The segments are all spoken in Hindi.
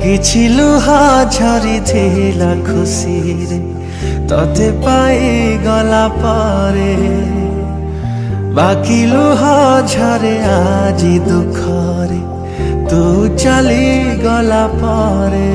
କିଛି ଲୁହା ଝରିଥିଲା ଖୁସିରେ ତତେ ପାଇଗଲା ପରେ, ବାକି ଲୁହା ଝରେ ଆଜି ଦୁଃଖରେ ତୁ ଚାଲିଗଲା ପରେ।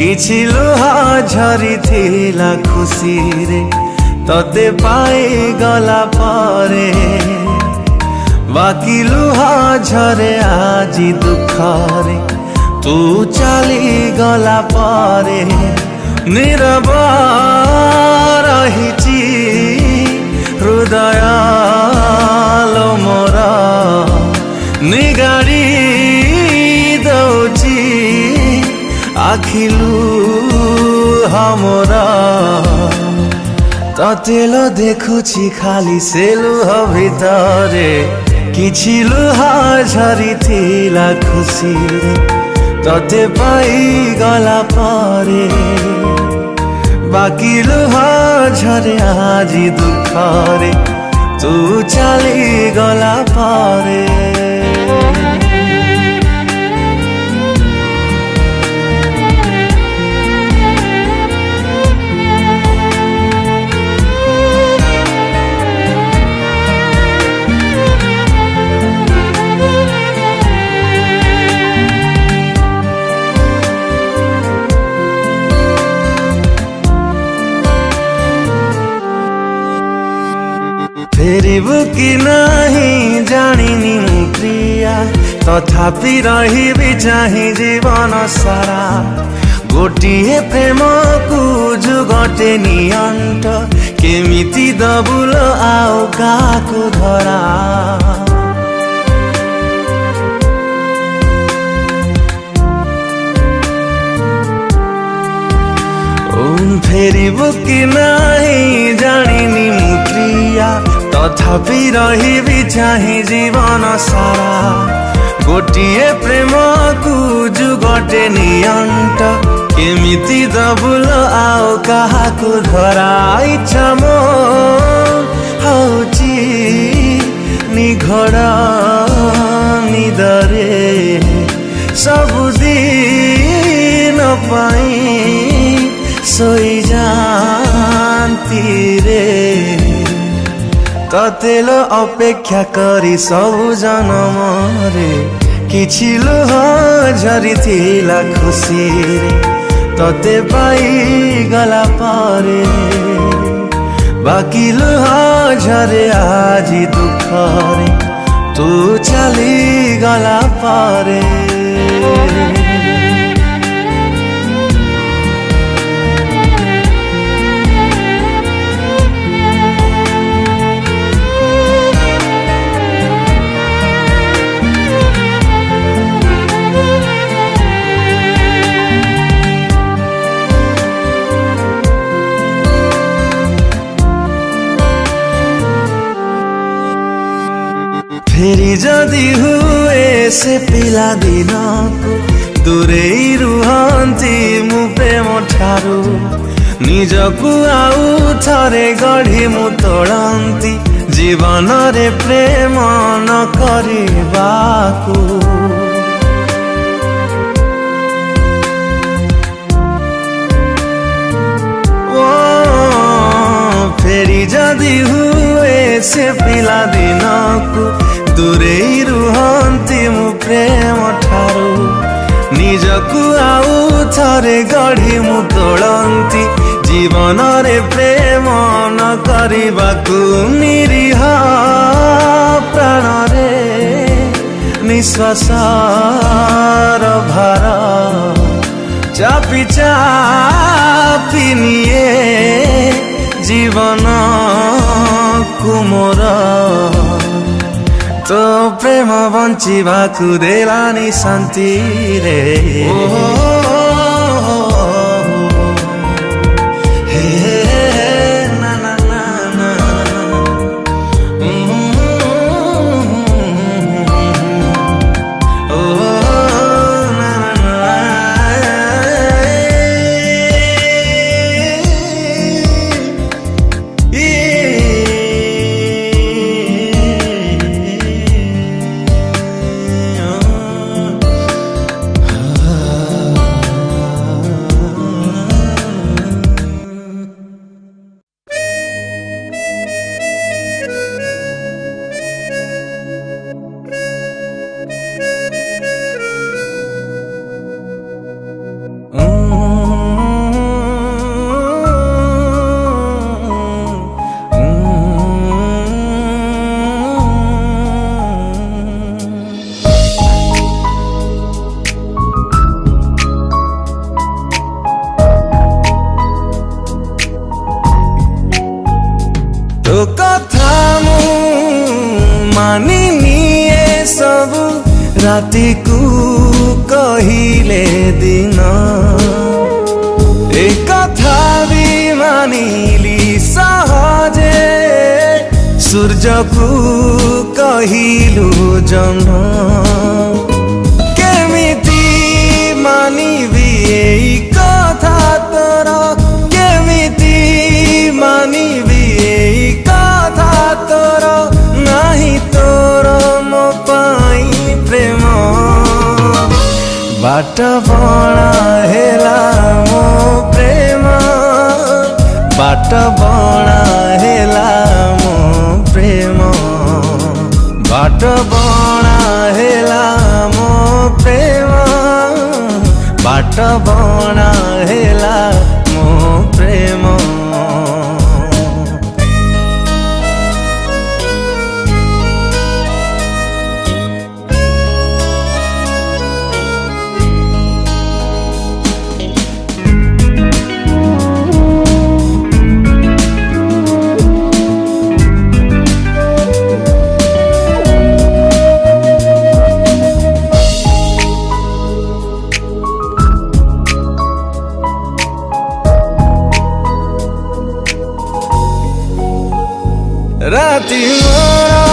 କିଛି ଲୁହା ଝରିଥିଲା ଖୁସିରେ ତତେ ପାଇଗଲା ପରେ, ବାକି ଲୁହା ଝରେ ଆଜି ଦୁଃଖରେ ତୁ ଚାଲିଗଲା ପରେ। ନୀରବ ରହିଛି ହୃଦୟ ଲୋ ମୋର, ନିଗାଡ଼ି ଦଉଛି ଆଖିଲୁ हमरा। ତତେ ଲୋ ଦେଖୁଛି ଖାଲି ସେ ଲୁହ ଭିତରେ, କିଛି ଲୁହା ଝରିଥିଲା ଖୁସିରେ ତତେ ପାଇଗଲା ପରେ, ବାକି ଲୁହା ଝରେ ଆଜି ଦୁଃଖରେ ତୁ ଚାଲିଗଲା ପରେ। फेरिबु कि नहीं जानिनी मु प्रिया, तथापि रहिबि चाहि जीवन सारा। गोटिए प्रेम को जुगटे नियंट, केमिति दबुल आओ काकु धरा। फेरिबु कि नहीं जानिनी मु प्रिया, तथापि रहिबि चाहि जीवन सारा। गोटिए प्रेम को जुगटे नियंट, केमिति दबुल आओ काहाकु धरा। इच्छा मो हौची निघड़ निदरे सबुदिन पाई सोई जानती रे। तते लो अपेक्षा करी सबु जनमरे, किछि लुह झरिथिला खुसिरे तते पाइगला पारे, बाकी लुह झरे आजी दुःखरे तू चलिगला पारे। फेरि जदि हुए से पिला दिन को दूरे रुहंती मु प्रेम ठारू, निजकु आउ थरे गढ़ी मु तोड़ंती जीवन रे प्रेम न करिबाकू। फेरि जदि हुए से पिला दिन को दूरे रुहंती मु प्रेम ठारू, निजकु आउ थरे गढ़ी मु तोड़ंती जीवन रे प्रेम न करिबाकू। निरीह प्राण रे निश्वासर भार चापी चापी निए जीवन कुमोर। तो प्रेम बंचिबाकु देलानी शांति रे। हे ना ना ना ना मानी निए सब राति को कहिले दिन एक कथा भी मानिली सहजे सूर्य को कहिलु जन्म केमिति मानिबी एई कथा तोर केमिति मानिबी एई कथा तोर नाही तोर मो पाई प्रेम बाट बणा हेला मो प्रेम बाट बणा हेला मो प्रेम बाट बणा हेला मो प्रेम बाट बणा हेला मो प्रेम राति मोरा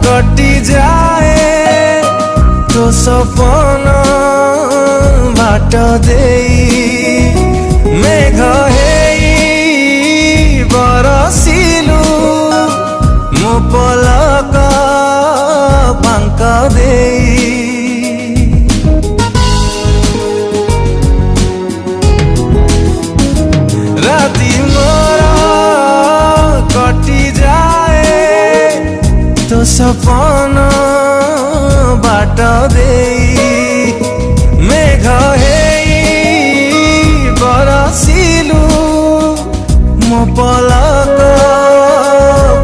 कटी जाए तो सपन बाट देई मेघ हेई बरसिलु मो पलक बांक देई राति मोरा कटी जाए तो सपन बाट देई मेघ हेई बरसिलु मो पलक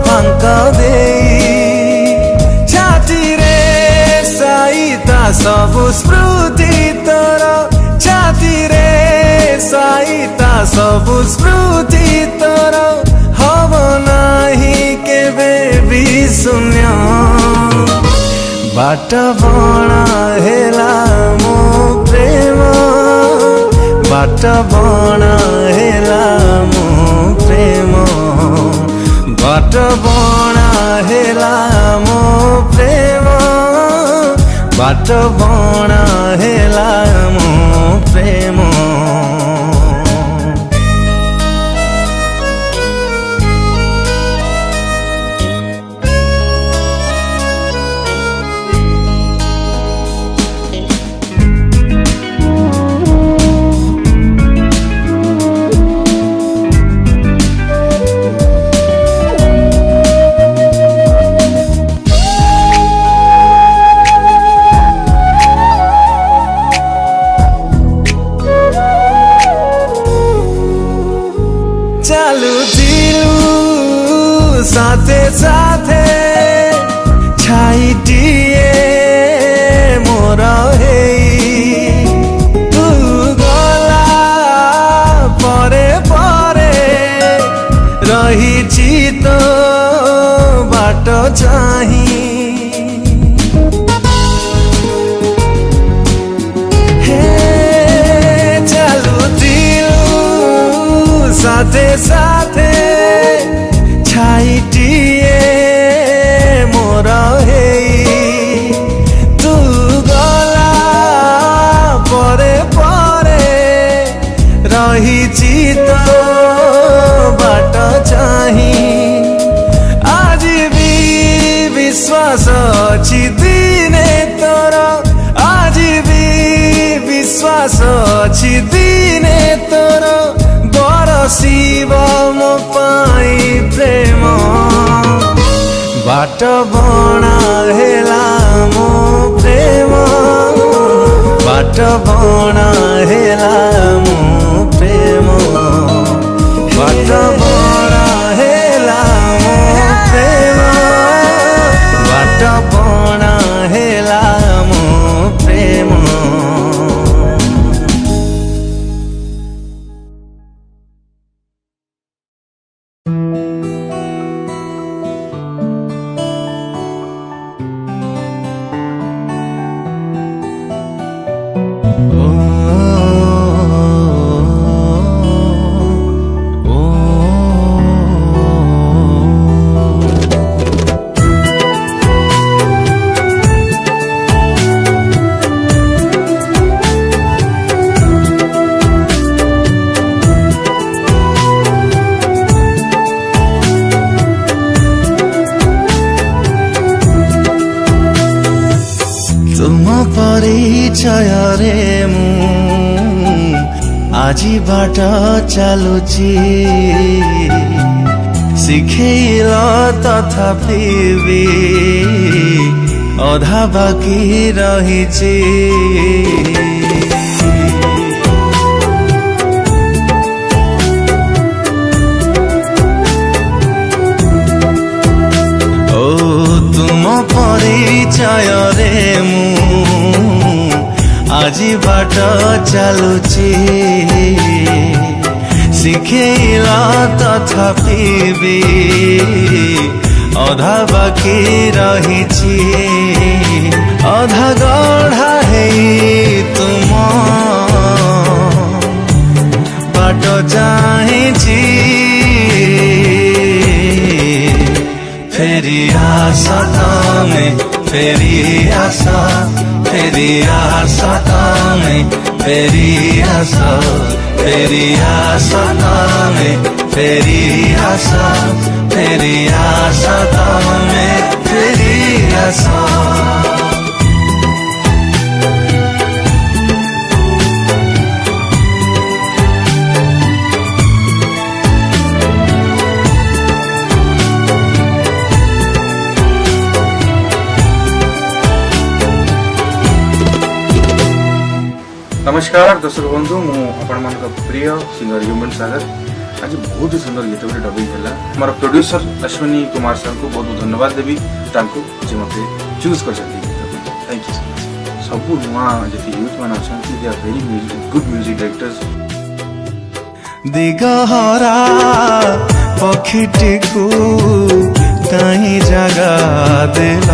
बांक देई छाती रे साईता सबु स्मृति तोर छाती रे साईता सबु स्मृति तोर हब नाही केबे भी शून्य बाट बणा हेला मो प्रेम बाट बणा हेला मो प्रेम बाट बणा हेला मो प्रेम बाट बणा हेला मो प्रेम साथे साथे छाइटिए मोर हेई तू गला परे परे रहिछि तो बाट चाही हे चालुथिलु साथे साथे छाइटिए मोर हेई तू गला परे परे रहिछि तो बाट चाही आज भी विश्वास अछि दिने तोर आज भी विश्वास अछि दिने तोर बरसिब मो पाई प्रेम बाट बणा हेला मो प्रेम बाट बणा हेला मो प्रेम बाट बणा हेला मो प्रेम बाट बणा हेला मो प्रेम परिचय रे मु आजी बाट चलुची शिखेल तथापि भी अधा बाकी रहिची तुम परिचय रे मु आजी बाट चलुची शिखेल तथापि भी अधा बाकी रहिची अधा गढ़ा है तुम बाट जाहिची फेरी आशा तमे फेरी आशा तमे फेरी आशा तमे फेरी आशा तमे फेरी आशा नमस्कार दर्शक बंधु मु आपण प्रिय सिंगर ह्यूमन सागर आज बहुत सुंदर गीत गोटे डबिंग है मोर प्रोड्यूसर अश्विनी कुमार सर को बहुत धन्यवाद देवी जी मत चूज कर थैंक यू सब नुआ जी यूथ मैंने अच्छा they are very good music directors दिगहरा पक्षीटी को कहीं जगा दिल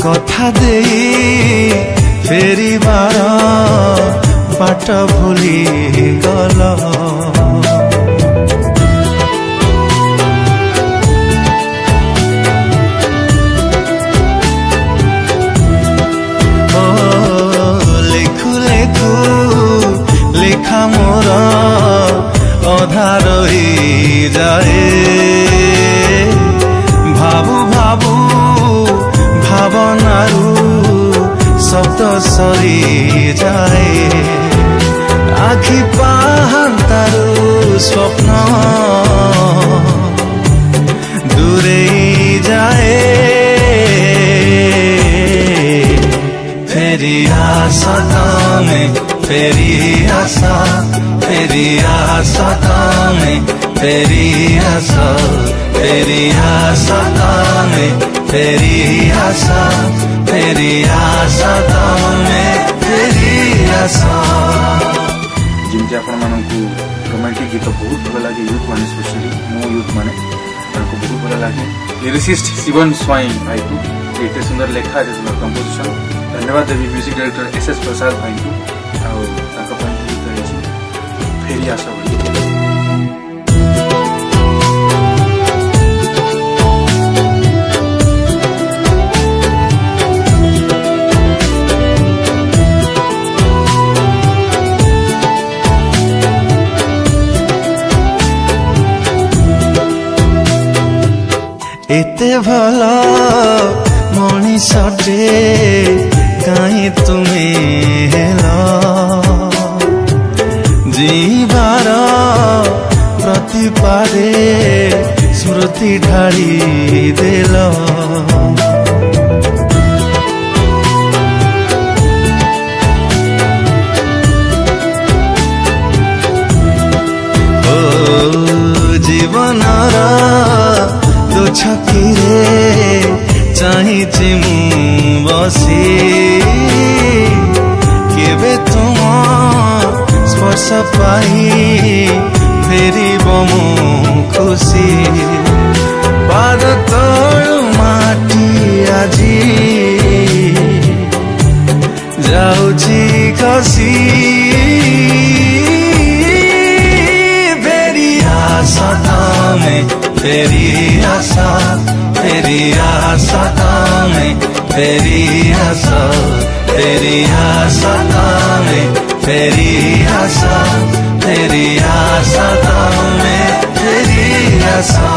कथा दे फेरी बार बाट भूली गल लेखु लेखु लेखा मोर अधा रही जाए भाबू भाबू भावनारू शब्द सरी जाए आखि पाहांतारू स्वप्न दूरे जाए फेरी आशा तमे फेरी आशा तमे फेरी आशा तमे फेरी आशा तमे फेरी आशा जिमती आपण मानकु रोमांटिक गीत बहुत भल लगे यूथ माने स्पेशली मो यूथ माने ताको बहुत भल लगे लिरिसिस्ट शिवन स्वाई भाई को एते सुंदर लेखा एते सुंदर कंपोजिशन धन्यवाद देवी म्यूजिक डायरेक्टर एसएस प्रसाद भाई को आ ताको पॉइंट गीत है फेरी आशा भाई एते भल मनीषटे कहीं तुमे हेला जीवार प्रतिपादे स्मृति ढाली देल जीवनर छकी चाहिए मु बसी केबे तुम स्पर्श पाई फेरी मु खुशी पाद तलु माटी आजी जाऊची खसी फेरी आशा तमे फेरी आशा तमे फेरी आशा तमे फेरी आशा तमे फेरी आशा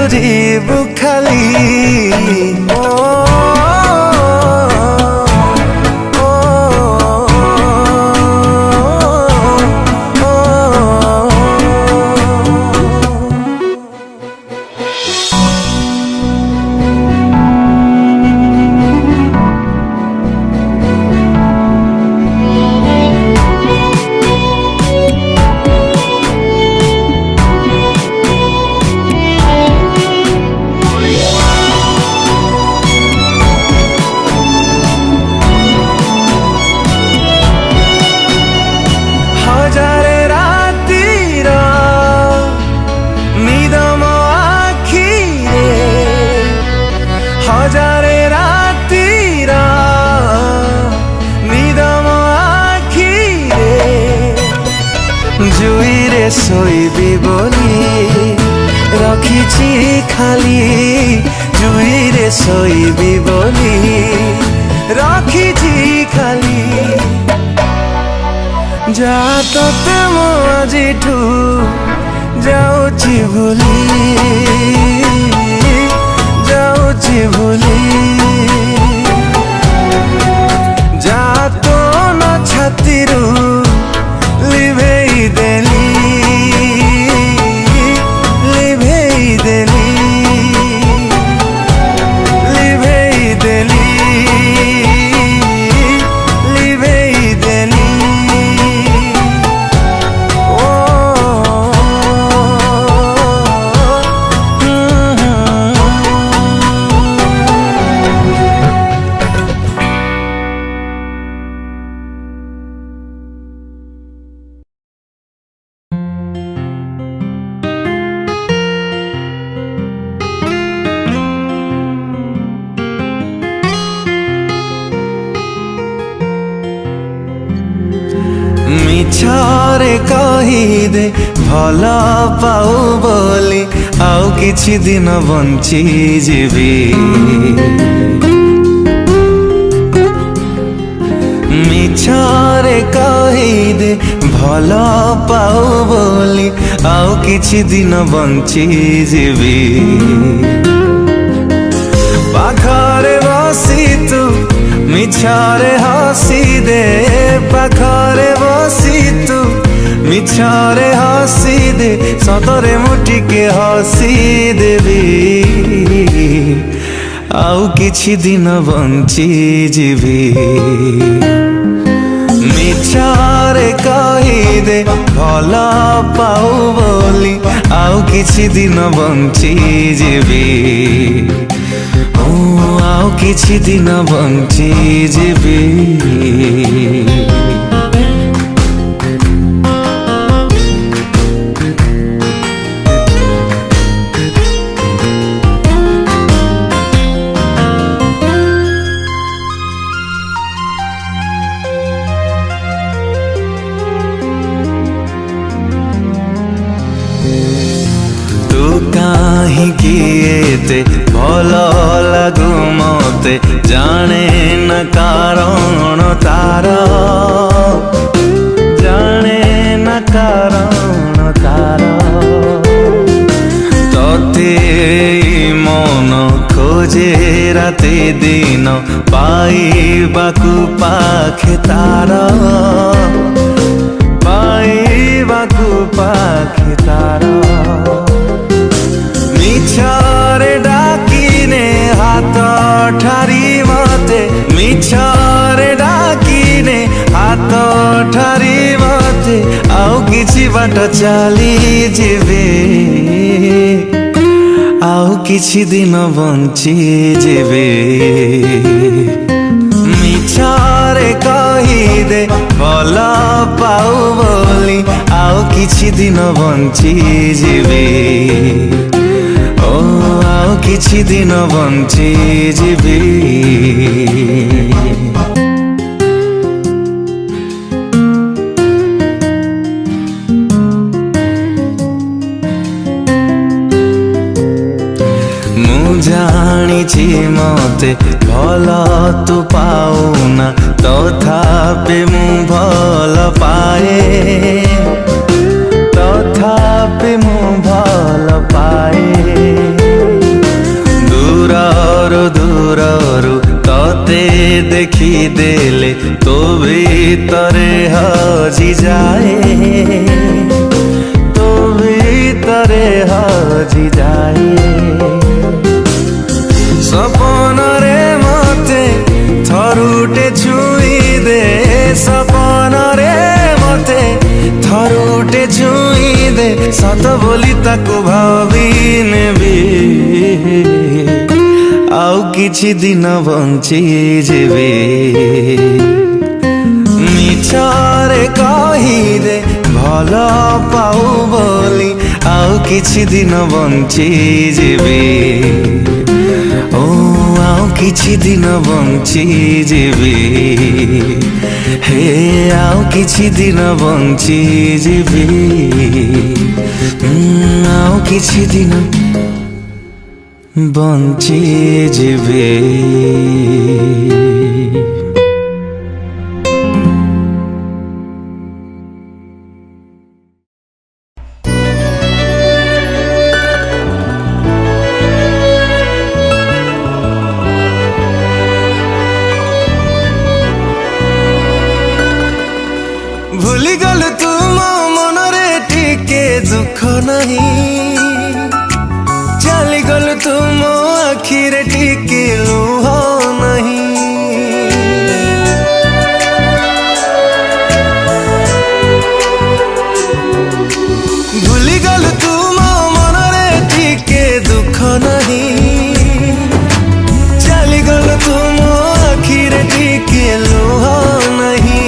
ଯିବୁ ଖାଲି जुईरे शोइबी बोली रखिछि खाली जुईरे शोइबी बोली रखिछि खाली जा तोते मो आजिठू जाउछि भूली जाउछि भूली जा तो न छातीरू लिभेई देली लिभेई देली लिभेई देली लिभेई देली ओ मिछरे कहिदे भल पाऊ बोली आउ किछि दिन बंची जीवी मिछरे कहिदे भल पाऊ बोली आउ किछि दिन बंची जीवी पाखरे बसी तू मिछरे हसी दे पाखरे बसी तू मिछरे हसी दे सतरे मुटिके हसी देवी आउ किछि दिन बंची जीवी मिछरे कहिदे भल पाऊ बोली आउ किछि दिन बंची जीवी आउ किछि दिन बंची जीवी काहींकि एते भल लागु मते जाने न कारण तार जाने न कारण तार तते मन खोजे राते दिन पाइबाकु पाखे तार पाइबाकु पाखे तार मिछरे डाकिने हाथ ठारी मते मिछरे डाकिने हाथ ठारी मते आउ किछि बाट चली जीवे आउ किछि दिन बंची जीवे मिछरे कहिदे भल पाऊ बोली आउ किछि दिन बंची जीवे आउ किछि दिन बंची जीवी मु जानिछि मते भल तू पाउना तथापि मु भल पाए तथापि मु भल पाए किछि दिन बंची जेबे मिछरे कही दे भल पाऊ बोली आउ किछि दिन बंची जेबे ओ आउ किछि दिन बंची जेबे हे आउ किछि दिन बंची जेबे आउ किछि दिन बंची जेबे। भूली गल तुम मनरे टिके दुख नहीं चली गल तुम आखिरे टिके लुह नहीं भूली गल तुम मनरे टिके दुख नहीं चली गल तुम आखिरे टिके लुह नहीं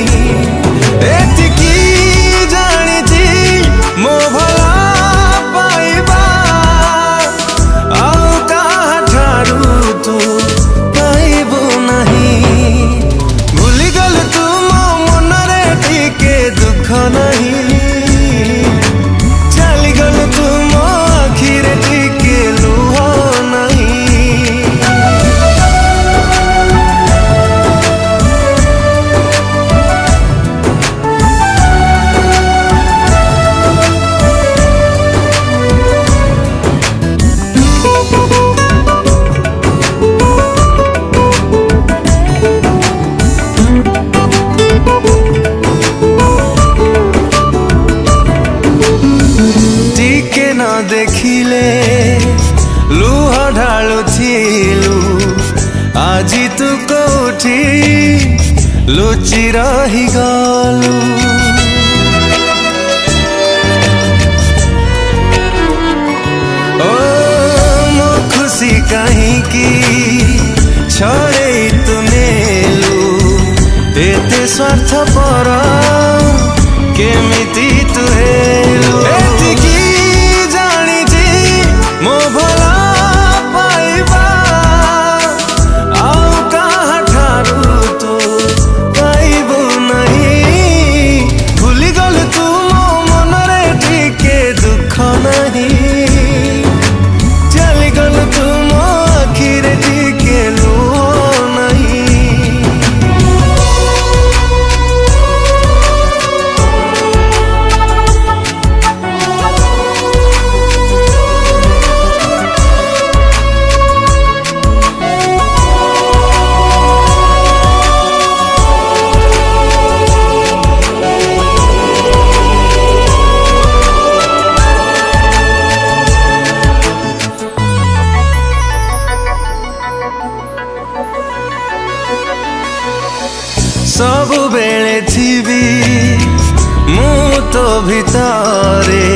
देखिले लुह ढालुथिलु आजी तू कोठी लुचि रही गलु ओ मो खुशी कहीं की छड़े तू नेलु एते स्वार्थ पर केमिति तू हेलु मो भला पाइबा आउ कहाँ ठारू तो पाइबु नहीं भूली गल तू मो मनरे टिके दुख नहीं चली गल तू मो आखिरे टिके लुह नहीं सबु बेले थीबी मु तो भितरे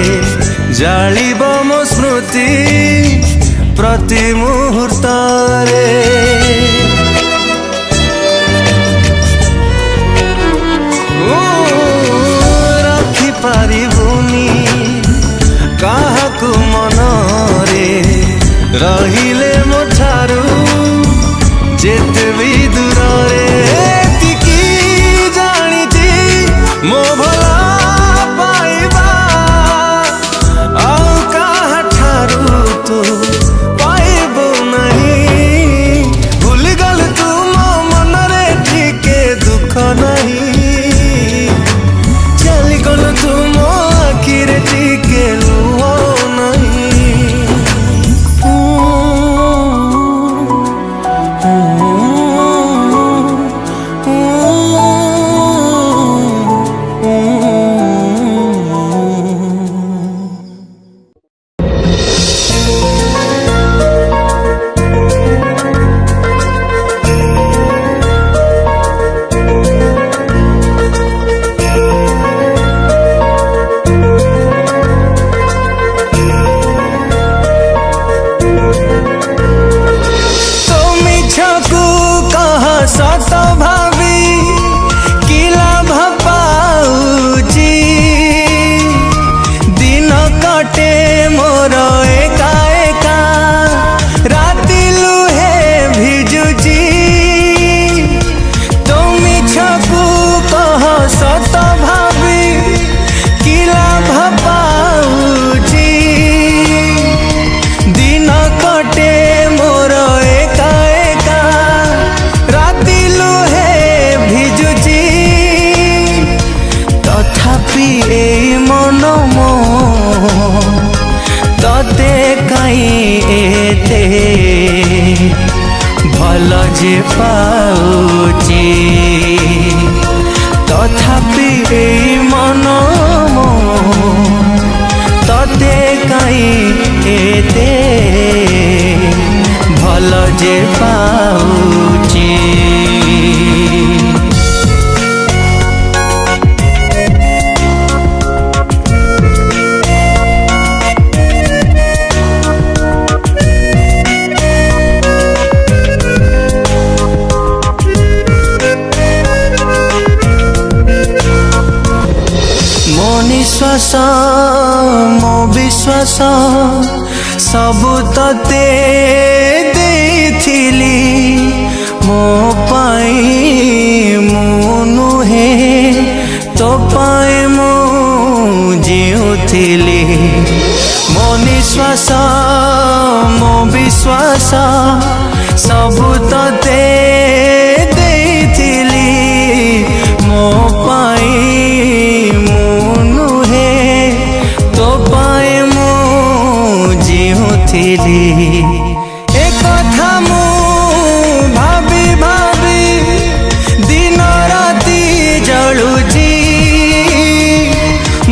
जालिब मो स्मृति प्रति मुहूर्तरे रखी पारिबुनी काहाकु मनरे रहिले मो ठारू जेते भी दूरे मो भला पाइबा आउ कहाँ ठारू तू पाइबु नहीं भूली गल तू मो मनरे टिके दुख नहीं चली गल तू मो आखिरे टिके लुह नहीं कटे मोर एका एका राति लुहे भिजुची तथापि ए मन मो तते काई एते भल जे पाउची तथापि ए मन मो तते काई एते भल जे पाउची। निश्वास मो विश्वास सबु तते देथिली मो पाई मु नुहे तो पाए मु जीउथिली मो निश्वास मो विश्वास सबु तते देथिली मो पाई एक कथा मु भाभी भाभी दिन राति जलुची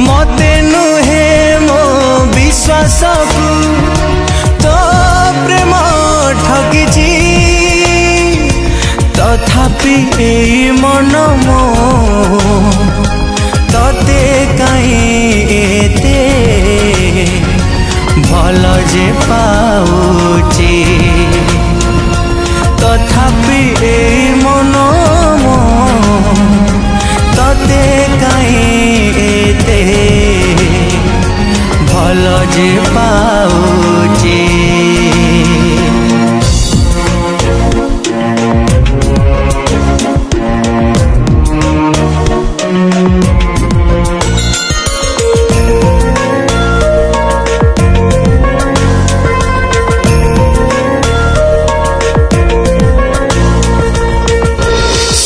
मते नुहे मो विश्वास को तो प्रेम ठगिची तथापि ए मन मो तते काई एते भल जे पाउची तथापि ए मन मो तते काई एते भल जे पाउची।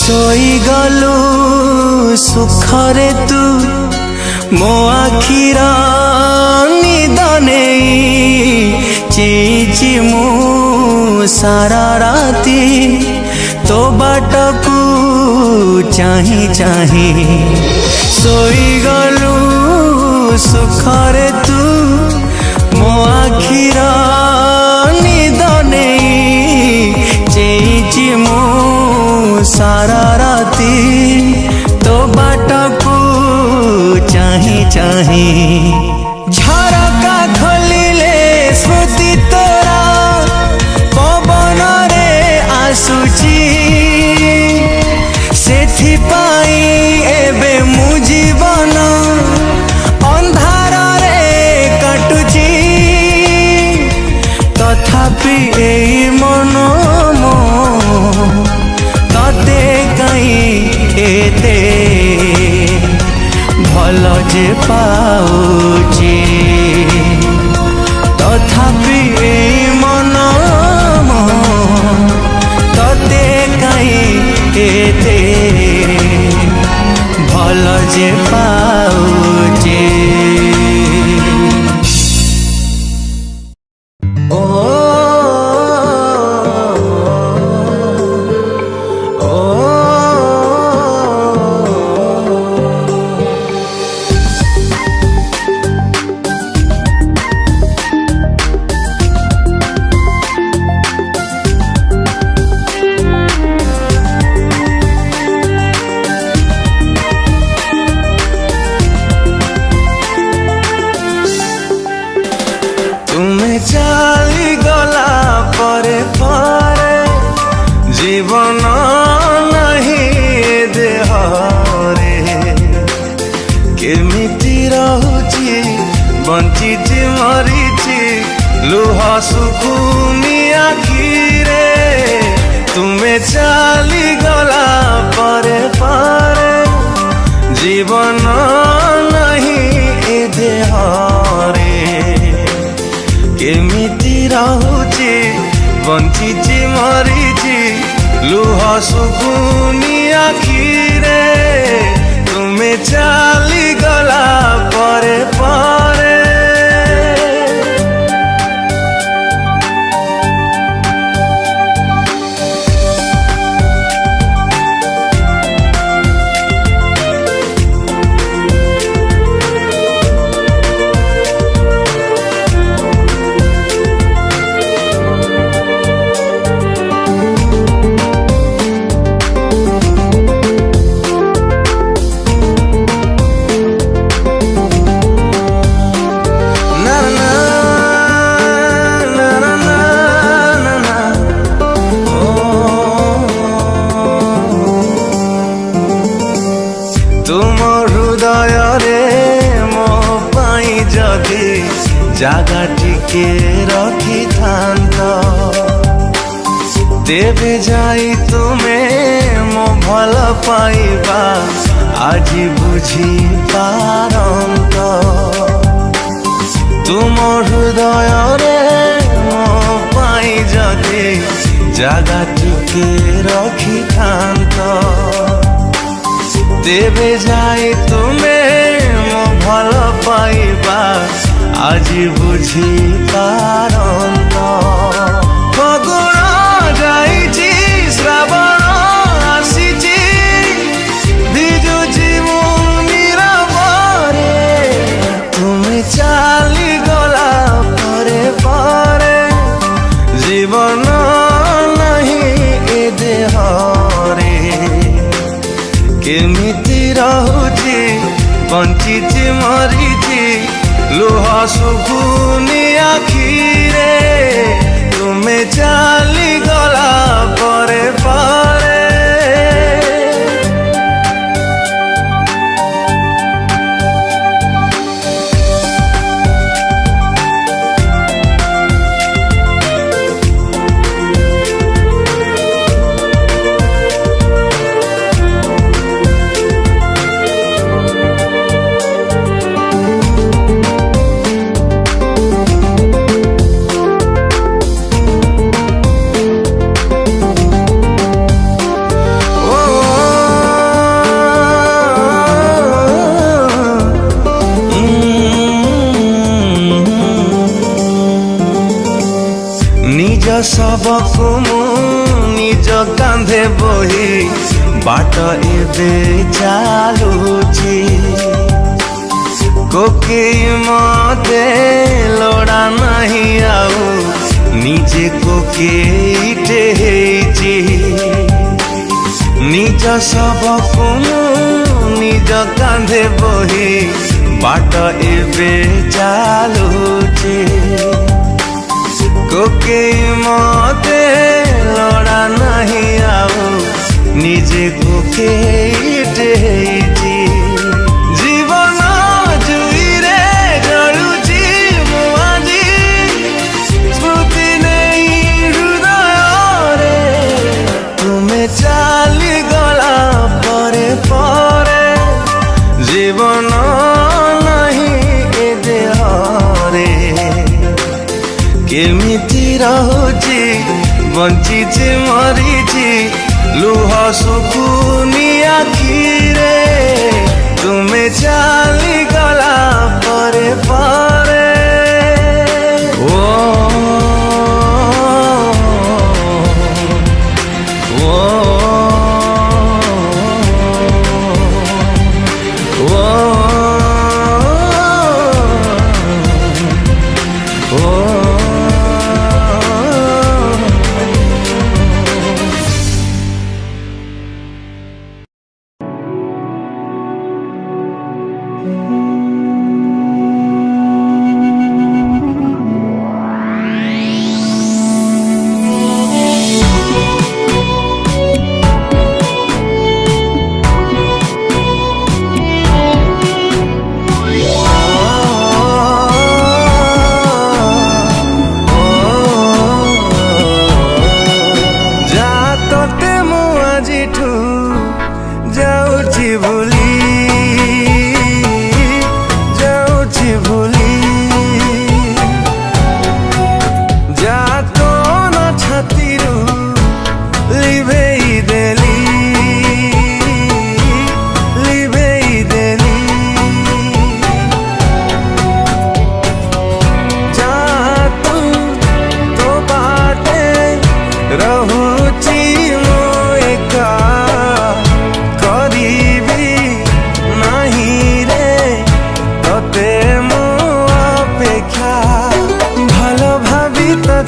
सोई गलु सुखरे तू मो आखिर निद नहीं चीची मु सारा राति तो बाट को चाही चाही सोई गलु सुखरे तू मो आखिर निद नहीं चीची मु सारा राति तो बाट को चाही चाही झरका खोलिले स्मृति तोरा पवन रे आसुची सेथि पाई एबे मु जीवन अंधार रे कटुची तथापि ए मन मो तते काई एते भल जे पाउ ରହୁଛି ବଞ୍ଚିଛି ମରିଛି ଲୁହ ଶୁଖୁନି ଆଖିରେ ତୁମେ ଚାଲିଗଲା ପରେ ପରେ জাগা টিকে রখিথান্ত তেবে যাই তুমে মো ভাল পাইবা আজি বুঝি পারন্ত তুম হৃদয়রে মো পাই যদি জাগা টিকে রখিথান্ত তেবে যাই তুমে মো ভাল পাইবা আজি বুঝি পারন্ত ফগুণ যাইছি শ্রাবণ আসিছি ভিজুছি মু নীরবরে তুমি চালি গলা পরে পরে জীবন নাহি এ দেহরে কেমিতি রহুছি বঞ্চিছি মরিছি লুহ শুখুনি আখিরে তুমি চালিগলা পরে পরে सबको मु निज कांधे बोही बाट एबे चालुची कोके मते लोड़ा नहीं आउ निजे कोके इटे हेची निज सबको मु निज कांधे बोही बाट एबे चालुची कोके मते लड़ा नहीं आउ निजे कोके इटे जीवन जुईरे जलुची मु आजी स्मृति नहीं हृदय तुमे चाली गला परे परे जीवन नहीं ए देहरे केमिति रहुची बंचिची मरिची लुह शुखुनी आखिरे तुमे चाली गला परे परे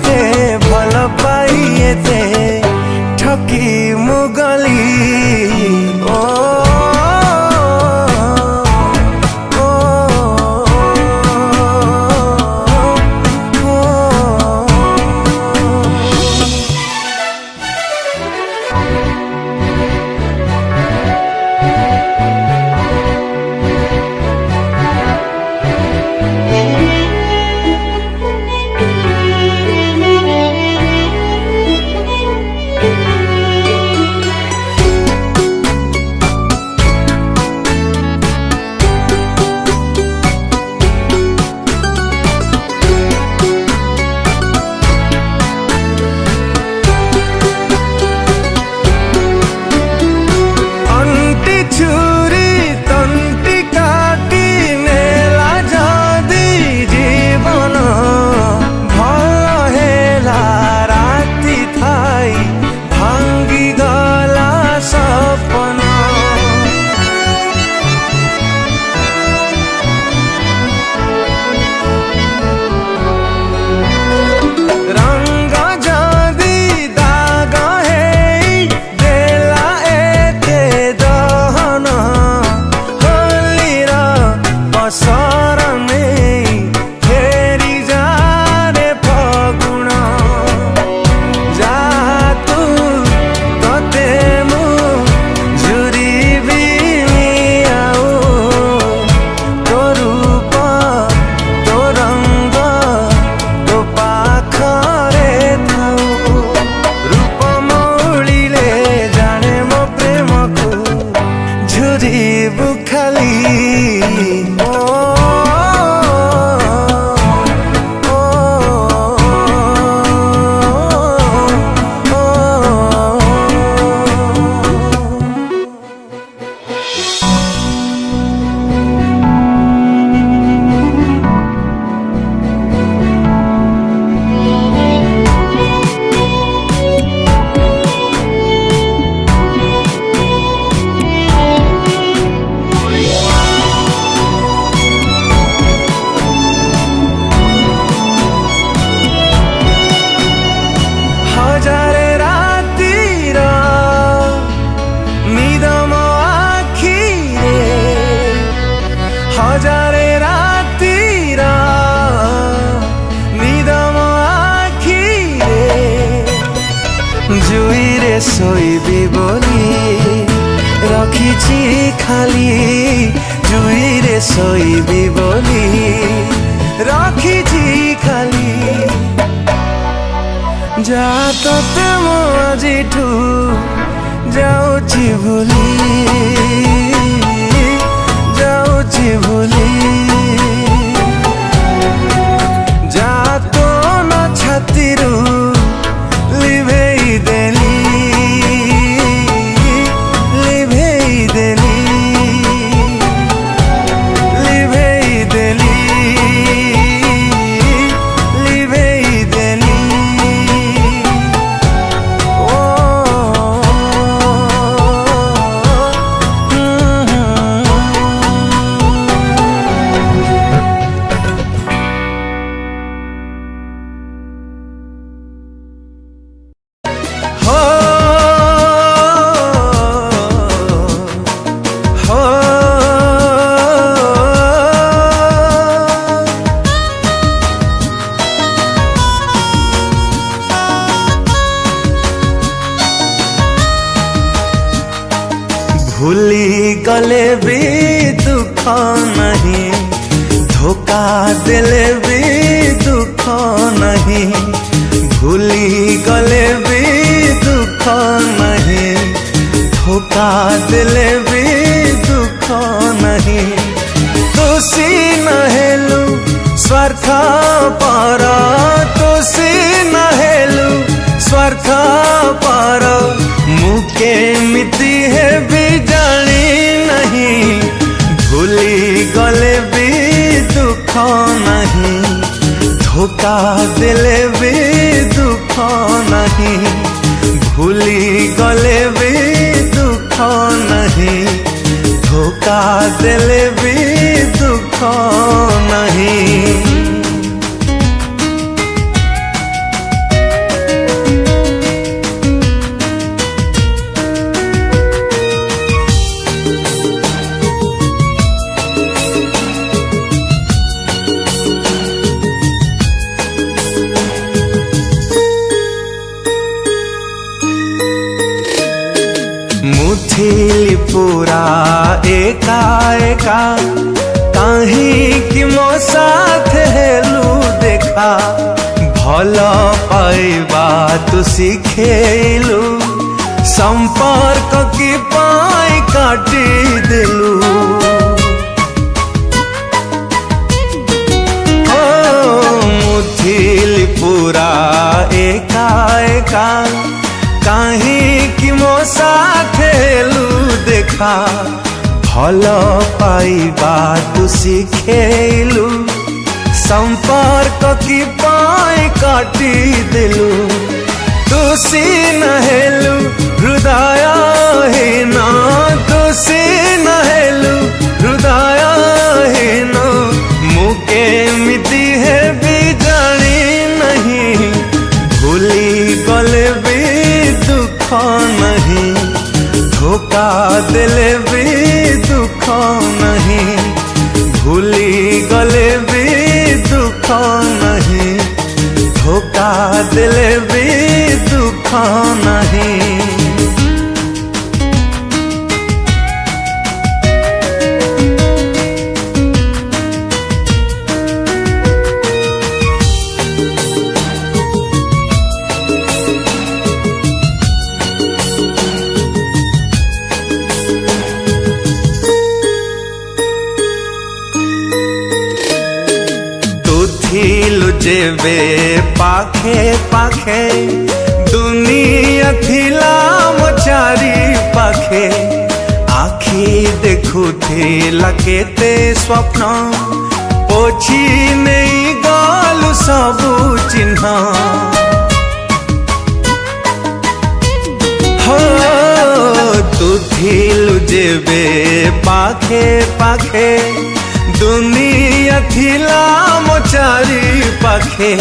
एते भल पाई एते ठकी मुगली ओ ଶୋଇବି ବୋଲି ରଖିଛି ଖାଲି ଜୁଇରେ ଶୋଇବି ବୋଲି ରଖିଛି ଖାଲି ଯା ତତେ ମୁଁ ଆଜିଠୁ ଯାଉଛି ଭୁଲି ଯାଉଛି ଭୁଲି ଯା ତୋ ନା ଛାତିରୁ ଲିଭେଇ ଦେଲି भूली गले भी दुख नहीं धोखा देले भी दुख नहीं भूली गले भी दुख नहीं धोखा देले भी दुख नहीं दोषी नहेलु स्वार्थ पर दोषी नहेलु स्वार्थ पर मुके मिति है भी जानी नहीं भूली गले भी दुख नहीं धोखा दिले भी दुख नहीं भूली गले भी दुख नहीं धोखा दिले भी दुख नहीं एका काहींकि मो साथ हेलु देखा भल पाइबा तू शिखेलु संपर्क की पाई काटी देलु मुथिली पूरा एका एका काहींकि मो साथ हेलु देखा भल पाइबा तू शिखेलु संपर्क की पाई काटी देलु तुसी नहेलु हृदय हीन तुसी नहेलु हृदय हीन मुके मिति है भी जानी नहीं भूली गले भी दुख नहीं धोखा दिले भी दुख नहीं भूली गले भी दुख नहीं धोखा दिले भी दुख नहीं जेबे पाखे पाखे दुनिया थिला मोचारी पाखे आखी देखुथिला केते स्वप्न पोछी नहीं गलु सबु चिन्ह हो तू थिलु जेबे पाखे पाखे दुनिया थिला मोचारी पाखे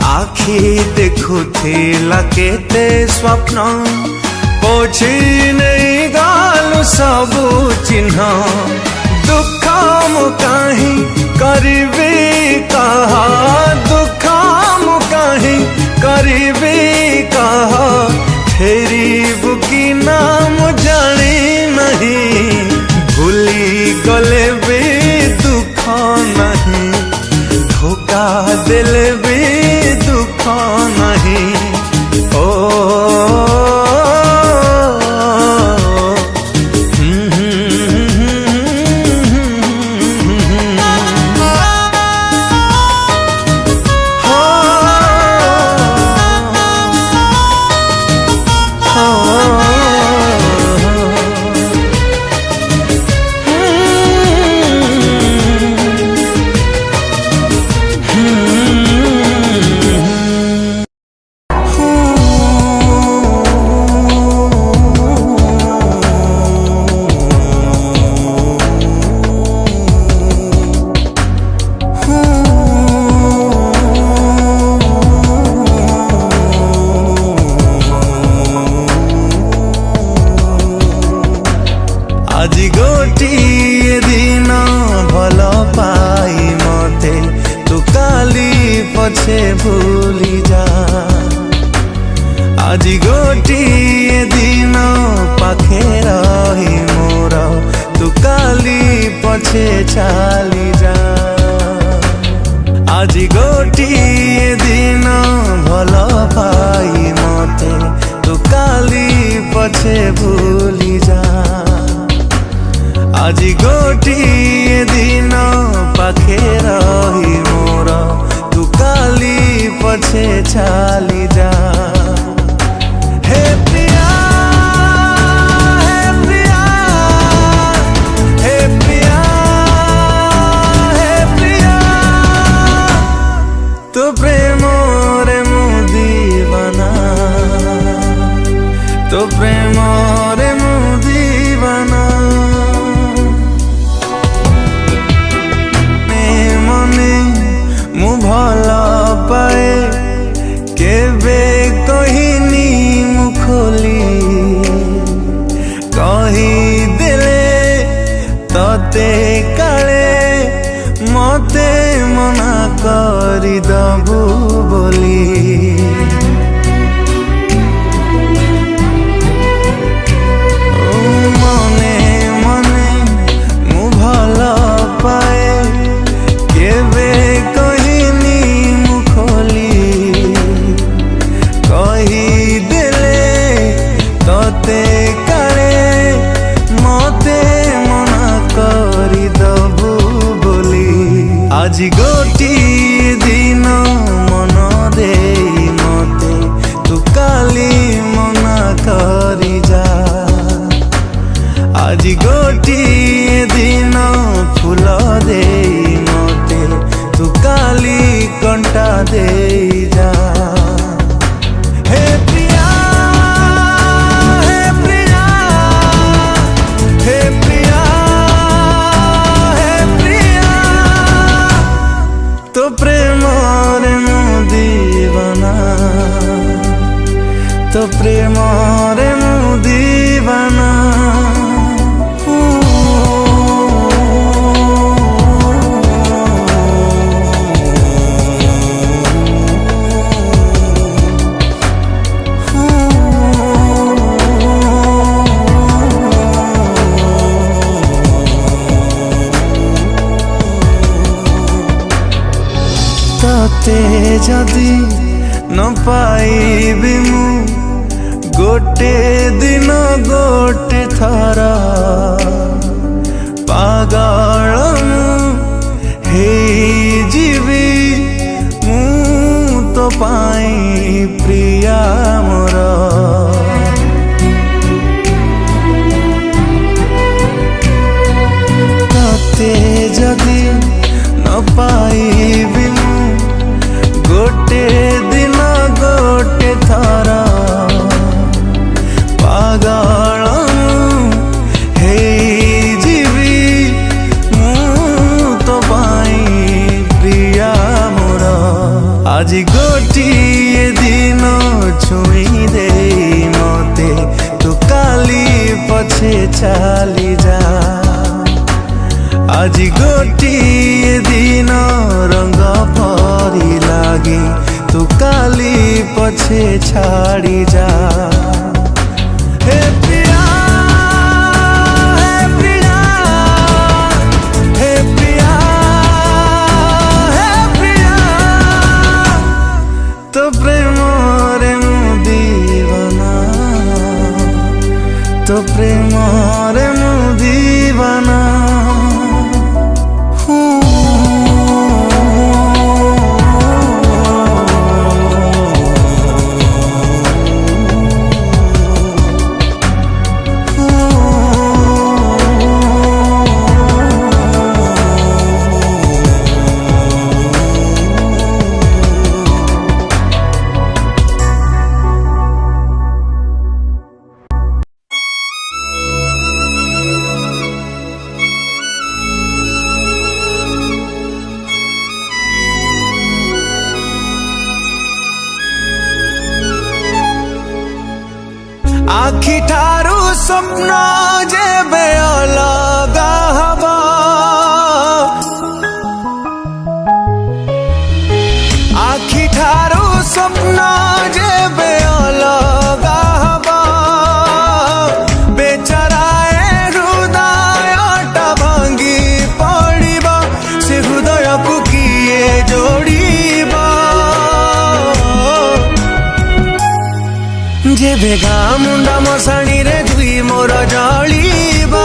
आखी देखुथिला केते स्वप्न पोछी नहीं गालु सबु चिन्ह दुख मु काहि करिबी कहा दुख मु काहि करिबी कहा फेरी बुकी नाम जानी नहीं भूली गले भी दुख नहीं धोखा दिल भी दुख नहीं ओ आज गोटिए दिन भल पाई मते तू काली पछे भूली जा आज गोटिए दिन पाखे रही मोर तू काली पछे चली जा आज गोटिए दिन भल पाई मते तू काली पछे भूली जा आज गोटिए दिन पाखे रही मोर तू काली पछे चली जा हे प्रिया हे प्रिया हे प्रिया हे प्रिया तो प्रेम रे मु दीवाना तो प्रेम रे मु दीवाना मु भल पाए केबे कहिनी मु खोली कही देले तते काले मते मना करी दबु बोली आज गोटी दिन मन दे मते तू काली मना करी जा। आज गोटी दिन फूल दे मते तू काली कंटा दे जा। हे प्रिया हे प्रिया हे प्रिया हे प्रिया तो प्रेम रे मु दीवाना तो प्रेम रे मु दीवाना। ते जदि न पाइबी मु गोटे दिन गोटे थर पागल हे जीवी मु तो पाई प्रिया मोर। ते जदि न पाइबी गोटे दिन गोटे थर पागल हे जीवी मु तो पाई प्रिया मोर। आज गोटिए दिन छुई दे मते तू काली पछे चली जा। आज गोटिए दिन रंग भरी लागे तू काली पछे छाड़ी जा। हे प्रिया हे प्रिया हे प्रिया हे प्रिया तो प्रेम रे मु दीवाना तो प्रेम रे मु दीवाना। आखि ठारू स्वप्न जेबे अलगा हबा आखि ठारू स्वप्न जेबे अलगा हबा बेचाराए हृदयटा भांगी पड़िबा से हृदय को किए जोड़िबा। जेबे गा मुंडा मशाणी रे दुई मोर जलिबा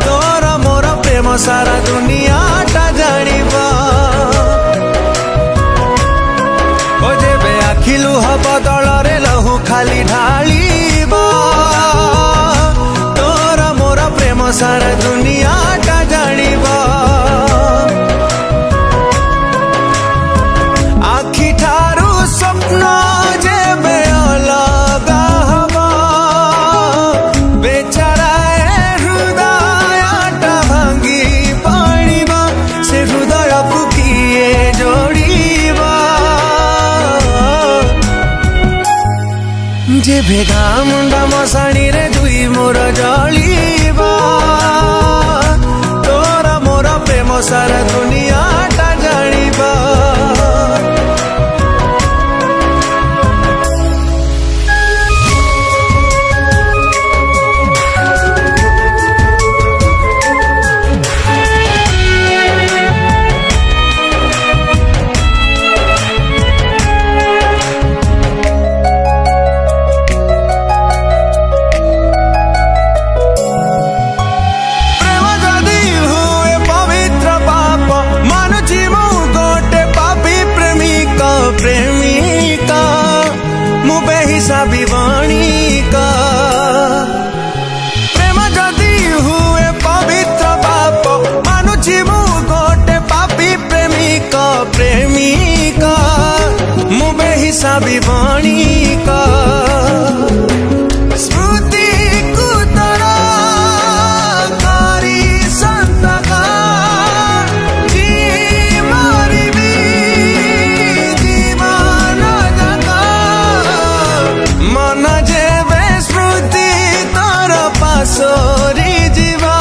तोर मोर प्रेम सारा दुनिया टा जानिबा। ओ जेबे आखि लुह बदल रे लहू खाली ढालिबा तोर मोर प्रेम सारा दुनिया टा जानिबा। आखि ठारू स्वप्न जेबे अलगा हबा बेचाराए हृदयटा भांगी पड़िबा से हृदय को किए जोड़िबा। जेबे गा मुंडा मशाणी रे दुई मोर जलिबा तोर मोर प्रेम सारा दुनिया टा जानिबा। हिसाबी बणिक स्मृति कुतर करी संतक मरिबी जीवन जक मन जेबे स्मृति तोर पासरी जीवा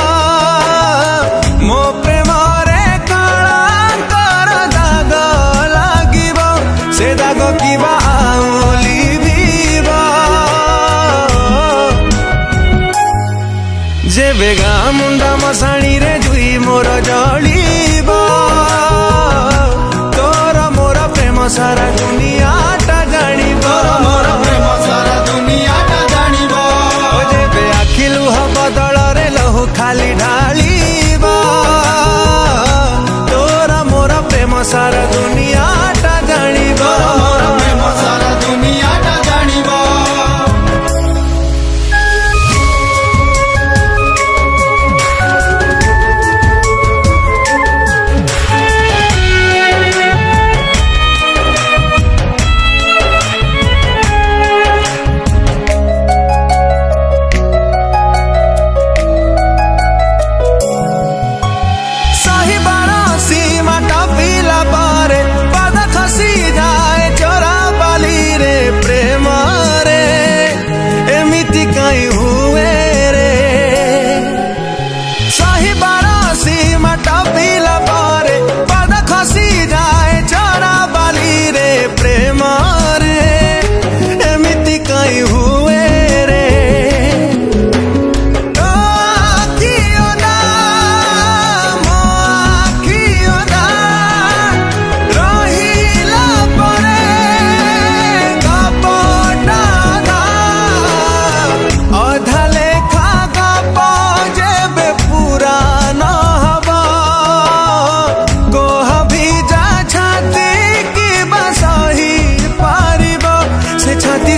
मो प्रेम रे कलांकर दाग लागिब से दाग किबा लिभिबा जेबे गा मुंडा मसाणी रे जुई मोर जलिब तोर मोर प्रेम सारा दुनियाटा जानिब मोर प्रेम सारा दुनियाटा जानिब जेबे आखि लुह बदଳରେ लहु खाली ढालिब तोर मोर प्रेम सारा दुनियाटा जानिब मोर प्रेम सारा दुनियाटा जानिब सहीबार सीमा टपिला पारे पाद खसी जाए चोरा बाली रे प्रेम रे एमिति काई हुए रे सहीबार सीमा टपिला पारे पाद खसी जाए चोरा बाली रे प्रेम रे एमिति काई हुए रे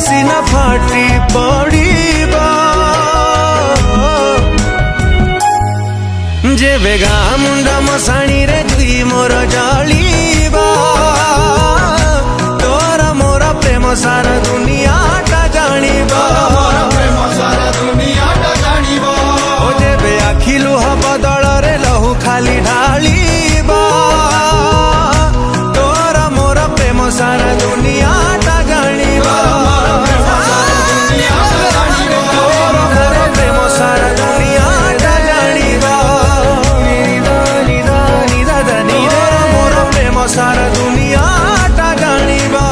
सीना फाटी पड़ीबा जेबे गा मुंडा मसाणी रे जुई मोर जलिबा तोर मोर प्रेम सारा दुनियाटा जानिबा मोर प्रेम सारा दुनियाटा जानिबा ओ जेबे आखि लुह बदଳରେ लहु खाली ढालिबा तोर मोर प्रेम सारा दुनियाटा जानिबा सारा दुनियाटा जानिबा मोर प्रेम सारा दुनियाटा जानिबा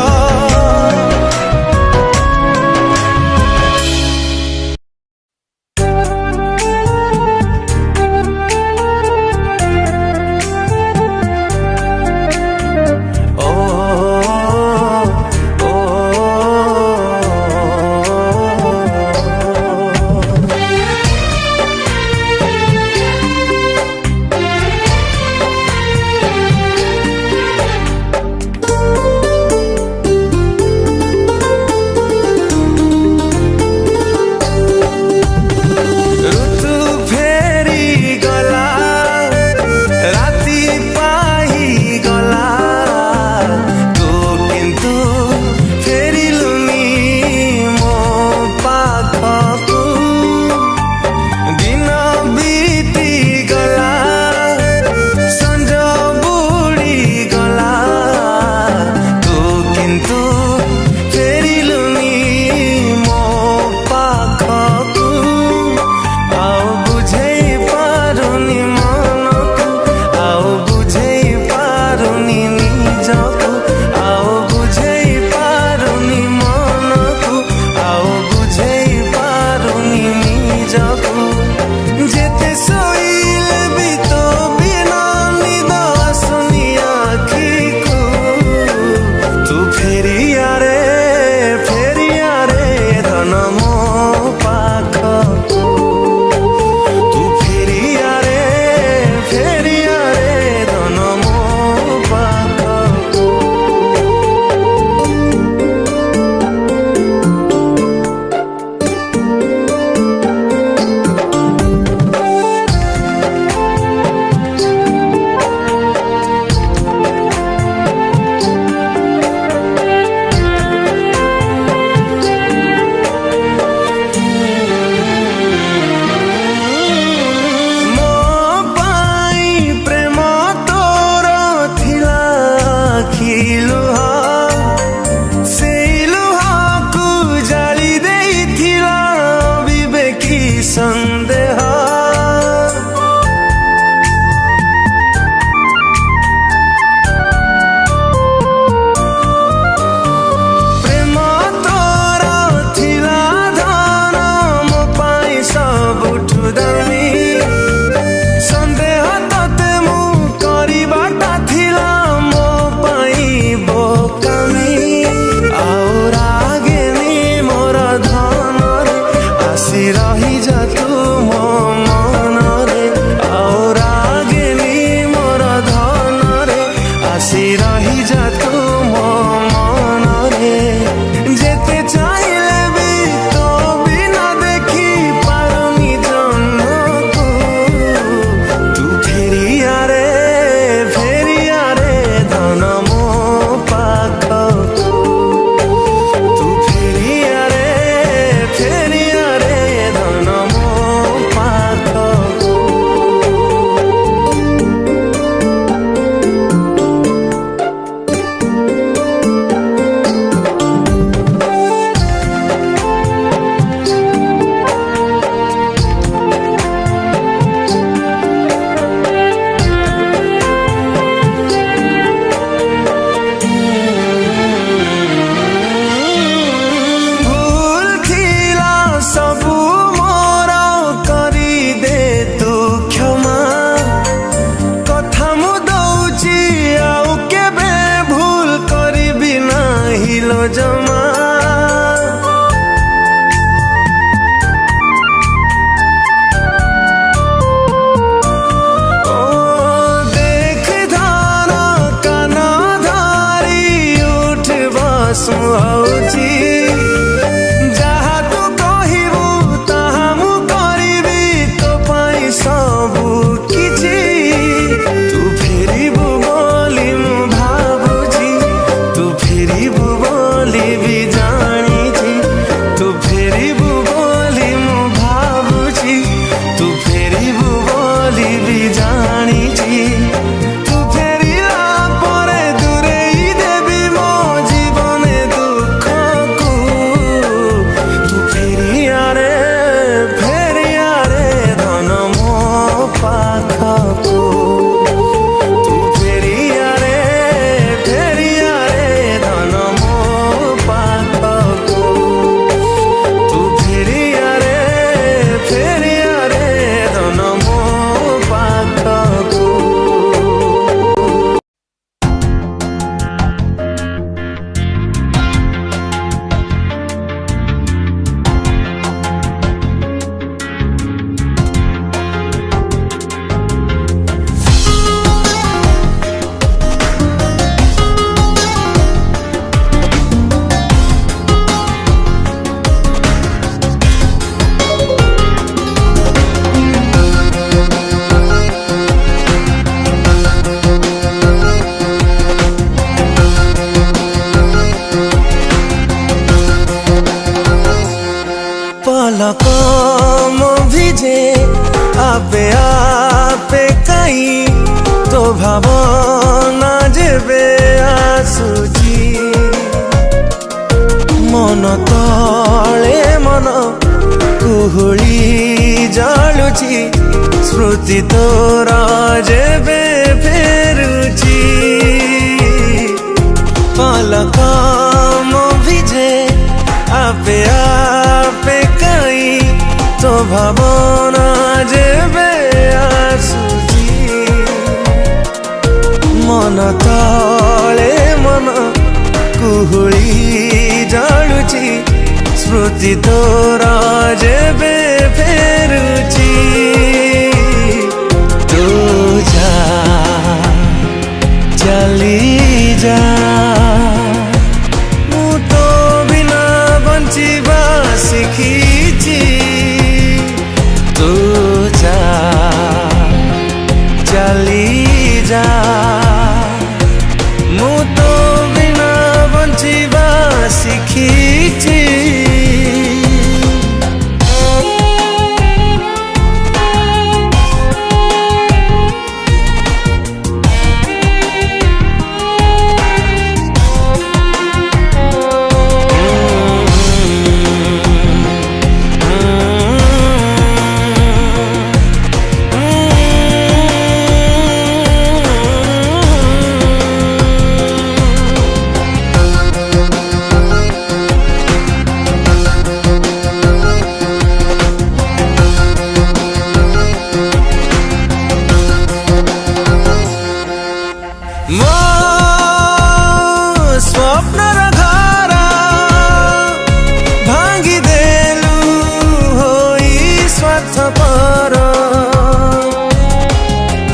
जमा ओ देख धारा काना धारी उठ बसु हौची ସବୁ କିଛି ତୁ ଫେରିବୁ ବୋଲି ମୁଁ ଭାବୁଛି ତୁ ଫେରିବୁ ବୋଲି ବି ଜାଣିଛି ତୁ ଫେରିବୁ ବୋଲି ମୁଁ ଭାବୁଛି ତୁ ଫେରିବୁ ବୋଲି ବି ଜାଣିଛି ତୁ ଫେରିଲା ପରେ ଦୂରେଇ ଦେବି ମୋ ଜୀବନେ ଦୁଃଖକୁ ତୁ ଫେରିଆରେ ଧନ ପାଖକୁ ତୁ ଫେରିଆରେ ଧନ ମୋ ପାଖକୁ ତୁ ଫେରିଆରେ ଧନ ମୋ ପାଖକୁ पलकम भिजे आपे आपे कई तो भावना जेबे आसुची मन तले मन कुहुली जालुची स्मृति तोरा जेबे फेरुची पलकम भिजे आपे आपे कई तो भावना जेबे आसुची मन तले मन कुहुली जालुची स्मृति तोरा जेबे फेरुची तू जा चली जा ଶିଖିଛି ତୁ ଯା ଚାଲି ଯା ମୁଁ ତୋ ବିନା ବଞ୍ଚିବା ଶିଖିଛି स्वप्नर घर भांगी देलु होई स्वार्थपर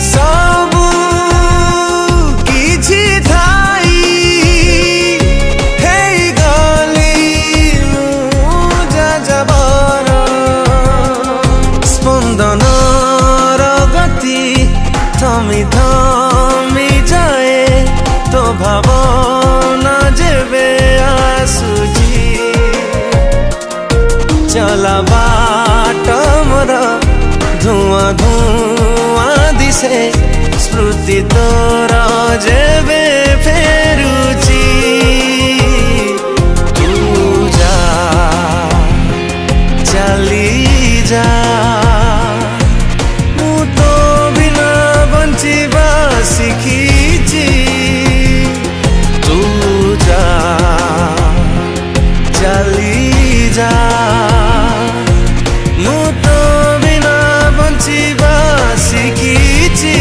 सबु किछि थाई हेई गली जाजबर स्पंदन गति थमी थमी जाए तो भावना जेबे आसुची चला बाट मोर धुआं धुआं दिसे स्मृति तोरा जेबे फेरुची तू जा चली जा ମୁଁ ତୋ ବିନା ବଞ୍ଚିବା ଶିଖିଛି तू जा चली जा ମୁଁ ତୋ ବିନା ବଞ୍ଚିବା ଶିଖିଛି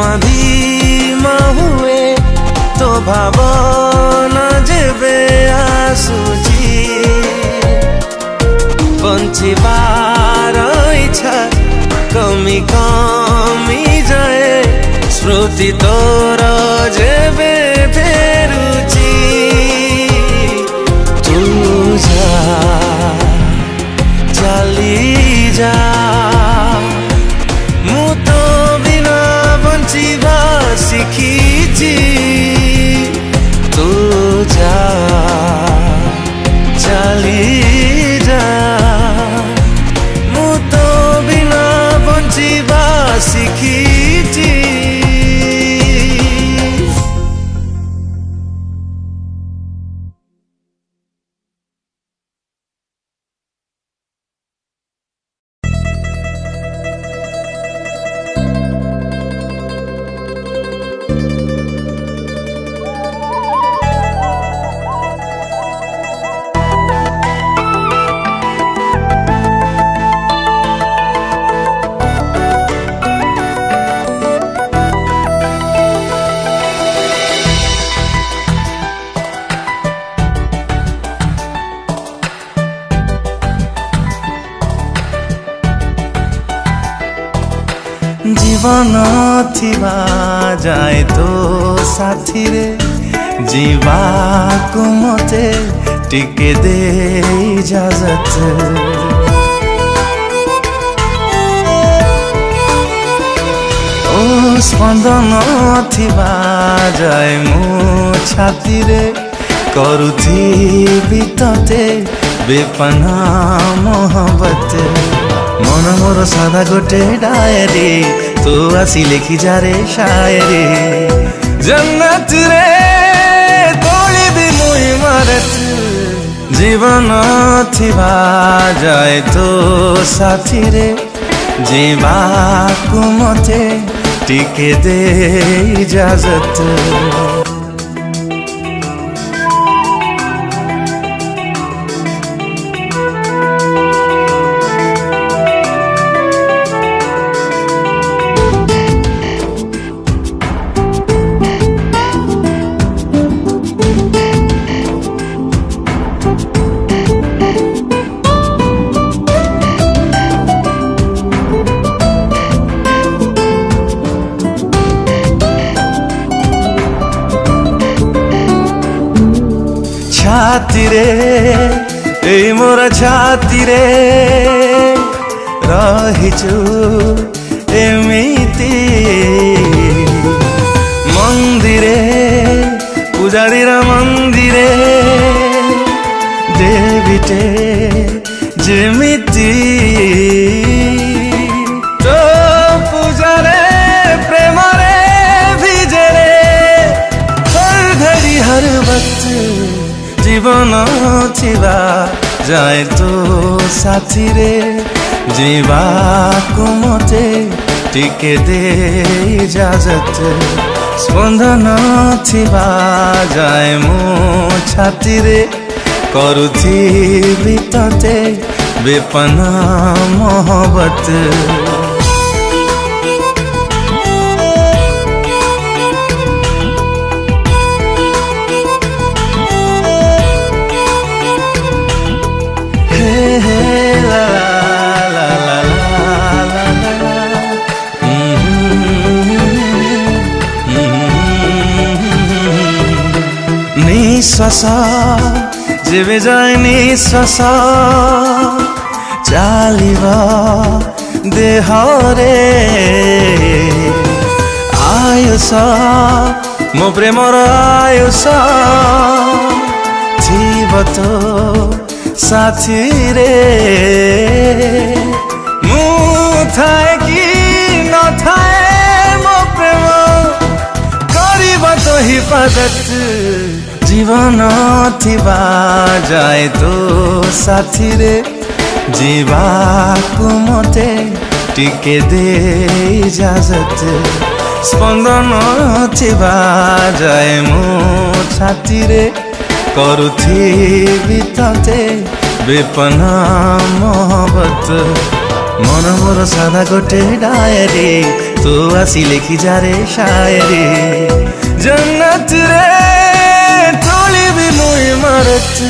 धीमा धीमा हुए तो भावना जेबे आसुची बंचिबार इच्छा कमी कमी जाए स्मृति तोर जेबे फेरुची तू जा चली जा मु तो बिना बंचिबा शिखिची तू जा चली जा मु तो बिना बंचिबा शिखिची जीवन थिबा जाए तो साथी रे जीवा को मते टिके दे इजाजत ओ स्पंदन थिबा जाए मो छाती रे करुथी तते बेपना मोहब्बत मन मोर सादा गोटे डायरी तू आसी लिखी जा रे शायरी जन्नत रे तोली भी मुई मारत जीवन थिबा जाए तो साथी रे जीवा को मते टिके दे इजाजत छाती रे ए मोर छाती रे रहिछु एमिति मंदिरे पूजारीर मंदिरे देवीटे जेमिति तो पूजारे प्रेम रे भिजरे हर घड़ी हर वक्त जीवन थिबा जाए तो साथी रे जीवा को मते टिके दे इजाजत स्पंदन थिबा जाए मो छाती रे करुथी तते बेपना मोहब्बत निश्वास जेबे जाए निश्वास चालिबा देहरे आयुष मो प्रेमर आयुष थिब तो साथी रे मु थाए कि न थाए मो प्रेम करिबा तो हिफाजत जीवन थिबा जाए तो साथी रे जीवा को मते टिके दे इजाजत स्पंदन थिबा जाए मो छाती रे करुथी तते बेपना मोहब्बत मन मोर सादा गोटे डायरी तो आसी लिखी जा रे शायरी जन्नत रे तोली भी मुई मारत